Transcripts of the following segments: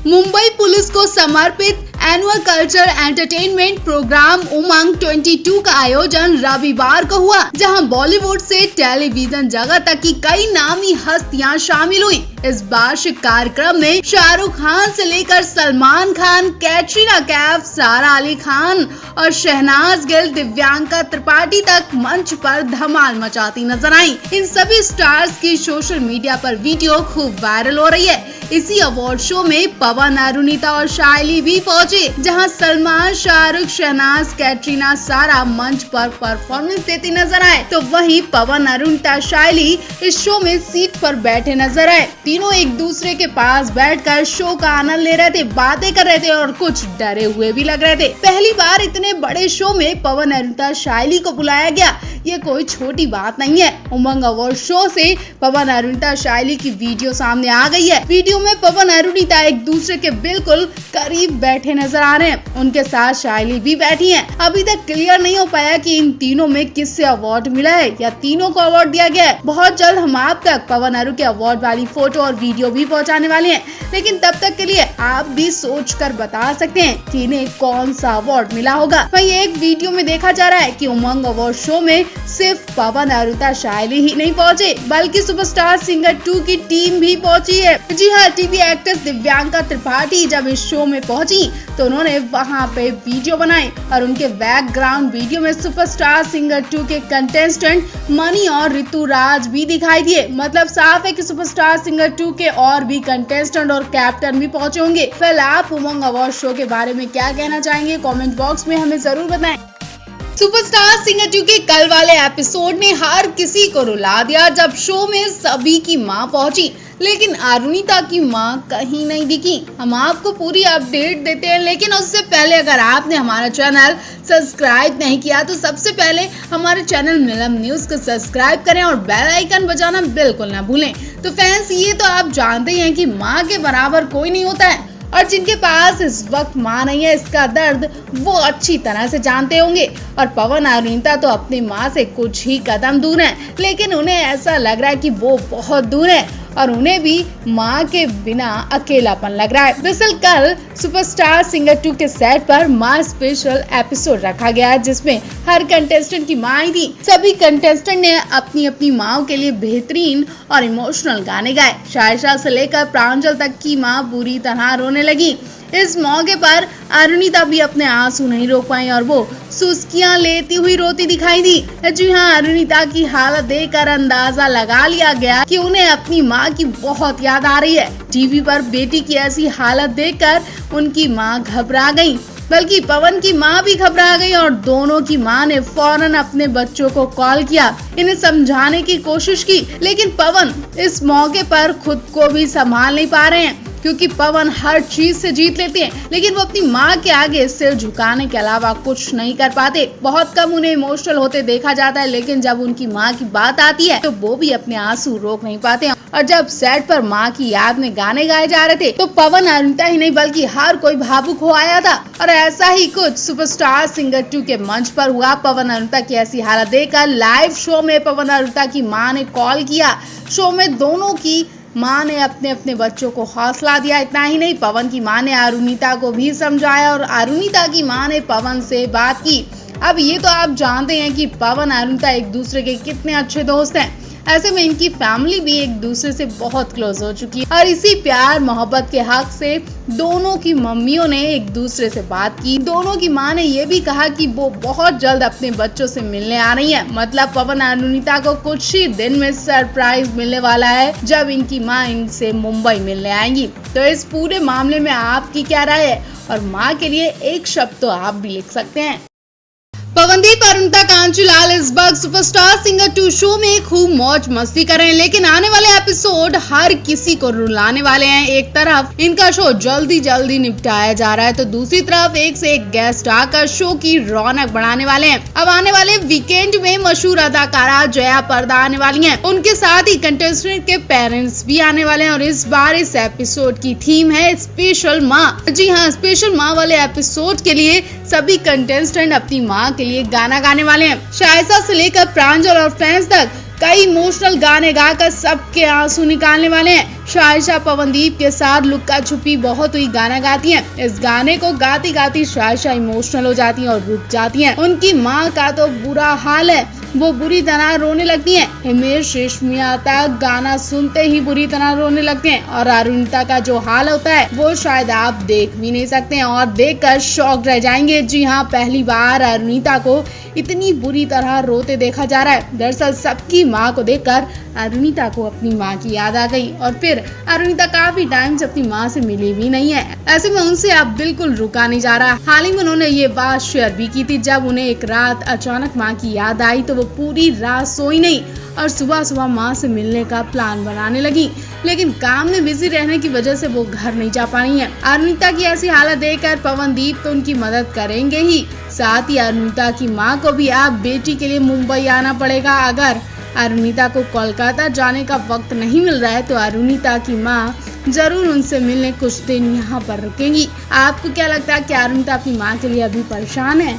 Mumbai police को समर्पित annual culture entertainment programme उमंग 22 का आयोजन रविवार को हुआ, जहां बॉलीवुड से टेलीविजन जगत तक की कई नामी हस्तियां शामिल हुई। इस वार्षिक कार्यक्रम में शाहरुख खान से लेकर सलमान खान, कैटरीना कैफ, सारा अली खान और शहनाज गिल, दिव्यांका त्रिपाठी तक मंच पर धमाल मचाती नजर आई। इन सभी स्टार्स की सोशल मीडिया पर वीडियो खूब वायरल हो रही है। इसी अवार्ड शो में पवन, अरुणिता और शाइली भी पहुंचे, जहां सलमान, शाहरुख, शहनाज, कैटरीना, सारा मंच पर परफॉर्मेंस देती नजर आए, तो वहीं पवन, अरुणिता, शाइली इस शो में सीट पर बैठे नजर आए। तीनों एक दूसरे के पास बैठकर शो का आनंद ले रहे थे, बातें कर रहे थे और कुछ डरे हुए भी लग रहे थे। पहली बार इतने बड़े शो में पवन, अरुणिता, शाइली को बुलाया गया, ये कोई छोटी बात नहीं है। उमंग अवार्ड शो से पवन, अरुणिता, शाइली की वीडियो सामने आ गई है। वीडियो में पवन, अरुणिता एक दूसरे के बिल्कुल करीब बैठे नजर आ रहे हैं। उनके साथ शाइली भी बैठी हैं। अभी तक क्लियर नहीं हो पाया कि इन तीनों में किससे अवार्ड मिला है या तीनों को अवार्ड दिया गया है। बहुत जल्द हम आप तक पवन, अरु के अवार्ड वाली फोटो और वीडियो भी पहुंचाने वाले हैं, लेकिन तब तक के लिए आप भी सोच कर बता सकते हैं कि इन्हें कौन सा अवार्ड मिला होगा। वहीं एक वीडियो में देखा जा रहा है कि उमंग अवार्ड शो में सिर्फ पवन, अरुणिता, शाइली ही नहीं पहुंचे, बल्कि सुपरस्टार सिंगर 2 की टीम भी पहुंची है। जी हाँ, टीवी एक्ट्रेस दिव्यांका त्रिपाठी जब इस शो में पहुंची तो उन्होंने वहां पे वीडियो बनाई और उनके बैकग्राउंड वीडियो में सुपरस्टार सिंगर 2 के कंटेस्टेंट मनी और ऋतु राज भी दिखाई दिए। मतलब साफ है कि सुपरस्टार सिंगर 2 के और भी कंटेस्टेंट और कैप्टन भी पहुंचे होंगे। फिलहाल आप उमंग अवार्ड शो के बारे में क्या कहना चाहेंगे, कमेंट बॉक्स में हमें जरूर बताएं। सुपरस्टार सिंगर 2 के कल वाले एपिसोड ने हर किसी को रुला दिया जब शो में सभी की मां पहुंची, लेकिन अरुणिता की मां कहीं नहीं दिखी। हम आपको पूरी अपडेट देते हैं, लेकिन उससे पहले अगर आपने हमारा चैनल सब्सक्राइब नहीं किया तो सबसे पहले हमारे चैनल मिलम न्यूज को सब्सक्राइब करें और बेल आइकन बजाना बिल्कुल ना भूलें। तो फ्रेंड्स, ये तो आप जानते हैं कि माँ के बराबर कोई नहीं होता है, और जिनके पास इस वक्त माँ नहीं है, इसका दर्द वो अच्छी तरह से जानते होंगे। और पवन, अरुणिता तो अपनी माँ से कुछ ही कदम दूर हैं, लेकिन उन्हें ऐसा लग रहा है कि वो बहुत दूर है और उन्हें भी माँ के बिना अकेलापन लग रहा है। दरअसल कल सुपरस्टार सिंगर 2 के सेट पर माँ स्पेशल एपिसोड रखा गया है, जिसमें हर कंटेस्टेंट की माँ आई थी। सभी कंटेस्टेंट ने अपनी अपनी माँ के लिए बेहतरीन और इमोशनल गाने गाए। शायशा से लेकर प्रांजल तक की माँ बुरी तरह रोने लगी। इस मौके पर अरुणिता भी अपने आंसू नहीं रोक पाई और वो सुस्कियां लेती हुई रोती दिखाई दी। जी हाँ, अरुणिता की हालत देखकर अंदाजा लगा लिया गया कि उन्हें अपनी माँ की बहुत याद आ रही है। टीवी पर बेटी की ऐसी हालत देखकर उनकी माँ घबरा गई, बल्कि पवन की माँ भी घबरा गई और दोनों की माँ ने फौरन अपने बच्चों को कॉल किया, इन्हें समझाने की कोशिश की। लेकिन पवन इस मौके पर खुद को भी संभाल नहीं पा रहे हैं, क्योंकि पवन हर चीज से जीत लेते हैं, लेकिन वो अपनी माँ के आगे सिर झुकाने के अलावा कुछ नहीं कर पाते। बहुत कम उन्हें इमोशनल होते देखा जाता है, लेकिन जब उनकी माँ की बात आती है तो वो भी अपने आंसू रोक नहीं पाते। और जब सेट पर माँ की याद में गाने गाए जा रहे थे तो पवन, अरुणिता ही नहीं बल्कि हर कोई भावुक हो आया था। और ऐसा ही कुछ सुपरस्टार सिंगर 2 के मंच पर हुआ। पवन, अरुणिता की ऐसी हालत देखकर लाइव शो में पवन, अरुणिता की माँ ने कॉल किया। शो में दोनों की माँ ने अपने अपने बच्चों को हौसला दिया। इतना ही नहीं, पवन की माँ ने अरुणिता को भी समझाया और अरुणिता की माँ ने पवन से बात की। अब ये तो आप जानते हैं कि पवन, अरुणिता एक दूसरे के कितने अच्छे दोस्त हैं। ऐसे में इनकी फैमिली भी एक दूसरे से बहुत क्लोज हो चुकी है और इसी प्यार मोहब्बत के हक से दोनों की मम्मियों ने एक दूसरे से बात की। दोनों की माँ ने ये भी कहा कि वो बहुत जल्द अपने बच्चों से मिलने आ रही है। मतलब पवन, अरुणिता को कुछ ही दिन में सरप्राइज मिलने वाला है जब इनकी माँ इनसे मुंबई मिलने आएंगी। तो इस पूरे मामले में आपकी क्या राय है, और माँ के लिए एक शब्द तो आप भी लिख सकते हैं। पवनदीप, अरुणिता, कांचीलाल इस वक्त सुपरस्टार सिंगर 2 शो में खूब मौज मस्ती कर रहे हैं, लेकिन आने वाले एपिसोड हर किसी को रुलाने वाले हैं। एक तरफ इनका शो जल्दी निपटाया जा रहा है, तो दूसरी तरफ एक से एक गेस्ट आकर शो की रौनक बढ़ाने वाले हैं। अब आने वाले वीकेंड में मशहूर अदाकारा जया पर्दा आने वाली हैं। उनके साथ ही कंटेस्टेंट के पेरेंट्स भी आने वाले हैं और इस बार इस एपिसोड की थीम है स्पेशल माँ। जी हाँ, स्पेशल माँ वाले एपिसोड के लिए सभी कंटेस्टेंट अपनी माँ के लिए गाना गाने वाले हैं। शायशा से लेकर प्रांजल और फैंस तक कई इमोशनल गाने गाकर सबके आंसू निकालने वाले हैं। शायशा पवनदीप के साथ लुक्का छुपी बहुत हुई गाना गाती हैं। इस गाने को गाती गाती शायशा इमोशनल हो जाती हैं और रुक जाती हैं। उनकी माँ का तो बुरा हाल है, वो बुरी तरह रोने लगती हैं। हिमेश रेशमिया तक गाना सुनते ही बुरी तरह रोने लगते हैं और अरुणिता का जो हाल होता है वो शायद आप देख भी नहीं सकते हैं और देखकर शॉक रह जाएंगे। जी हाँ, पहली बार अरुणिता को इतनी बुरी तरह रोते देखा जा रहा है। दरअसल सबकी माँ को देखकर अरुणिता को अपनी माँ की याद आ गई और फिर अरुणिता काफी टाइम से अपनी माँ से मिली भी नहीं है। ऐसे में उनसे अब बिल्कुल रुका नहीं जा रहा। हाल ही में उन्होंने ये बात शेयर भी की थी, जब उन्हें एक रात अचानक माँ की याद आई तो वो पूरी रात सोई नहीं और सुबह सुबह माँ से मिलने का प्लान बनाने लगी, लेकिन काम में बिजी रहने की वजह से वो घर नहीं जा पाई है। अरुणिता की ऐसी हालत देखकर पवनदीप तो उनकी मदद करेंगे ही, साथ ही अरुणिता की माँ को भी अब बेटी के लिए मुंबई आना पड़ेगा। अगर अरुणिता को कोलकाता जाने का वक्त नहीं मिल रहा है तो अरुणिता की माँ जरूर उनसे मिलने कुछ दिन यहाँ पर रुकेंगी। आपको क्या लगता है कि अरुणिता अपनी माँ के लिए अभी परेशान है?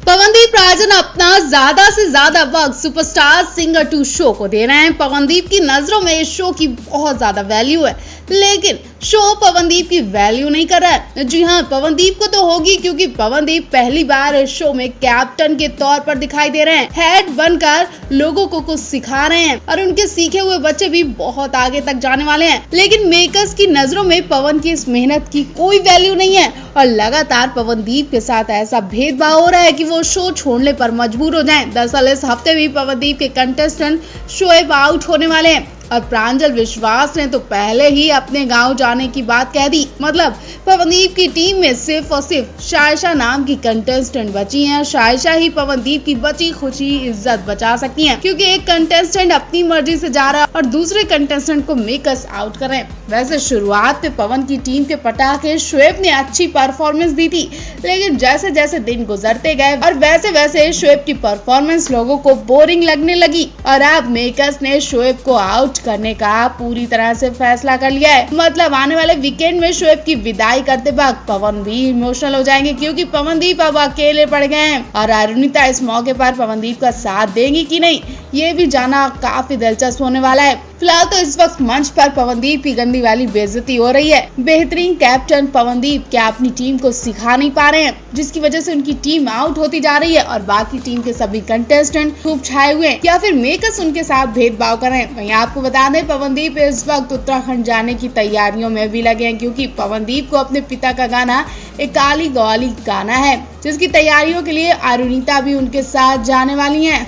पवनदीप राजन अपना ज्यादा से ज्यादा वक्त सुपरस्टार सिंगर 2 शो को दे रहे हैं। पवनदीप की नजरों में इस शो की बहुत ज्यादा वैल्यू है, लेकिन शो पवनदीप की वैल्यू नहीं कर रहा है। जी हाँ, पवनदीप को तो होगी, क्योंकि पवनदीप पहली बार इस शो में कैप्टन के तौर पर दिखाई दे रहे हैं। हेड बनकर लोगों को कुछ सिखा रहे हैं और उनके सीखे हुए बच्चे भी बहुत आगे तक जाने वाले हैं। लेकिन मेकर्स की नजरों में पवन की इस मेहनत की कोई वैल्यू नहीं है और लगातार पवनदीप के साथ ऐसा भेदभाव हो रहा है कि वो शो छोड़ने पर मजबूर हो जाएं। दरअसल इस हफ्ते भी पवनदीप के कंटेस्टेंट शोएब आउट होने वाले हैं और प्रांजल विश्वास ने तो पहले ही अपने गांव जाने की बात कह दी। मतलब पवनदीप की टीम में सिर्फ और सिर्फ शायशा नाम की कंटेस्टेंट बची हैं। शायशा ही पवनदीप की बची खुची इज्जत बचा सकती हैं, क्योंकि एक कंटेस्टेंट अपनी मर्जी से जा रहा है और दूसरे कंटेस्टेंट को मेकर्स आउट कर रहे हैं। वैसे शुरुआत में पवन की टीम के पटाखे शोएब ने अच्छी परफॉर्मेंस दी थी, लेकिन जैसे जैसे दिन गुजरते गए और वैसे वैसे शोएब की परफॉर्मेंस लोगों को बोरिंग लगने लगी और अब मेकर्स ने शोएब को आउट करने का पूरी तरह से फैसला कर लिया है। मतलब आने वाले वीकेंड में शोएब की विदाई करते वक्त पवन भी इमोशनल हो जाएंगे, क्योंकि पवनदीप अब अकेले पड़ गए हैं और अरुणिता इस मौके पर पवनदीप का साथ देंगी कि नहीं, ये भी जाना काफी दिलचस्प होने वाला है। फिलहाल तो इस वक्त मंच पर पवनदीप की गंदी वाली बेइज्जती हो रही है। बेहतरीन कैप्टन पवनदीप क्या अपनी टीम को सिखा नहीं पा रहे हैं, जिसकी वजह से उनकी टीम आउट होती जा रही है और बाकी टीम के सभी कंटेस्टेंट खूब छाए हुए हैं, या फिर मेकर्स उनके साथ भेदभाव कर रहे हैं। वहीं आपको बता दें, पवनदीप इस वक्त उत्तराखंड जाने की तैयारियों में भी लगे हैं, क्योंकि पवनदीप को अपने पिता का गाना एक काली गौली गाना है, जिसकी तैयारियों के लिए अरुणिता भी उनके साथ जाने वाली है।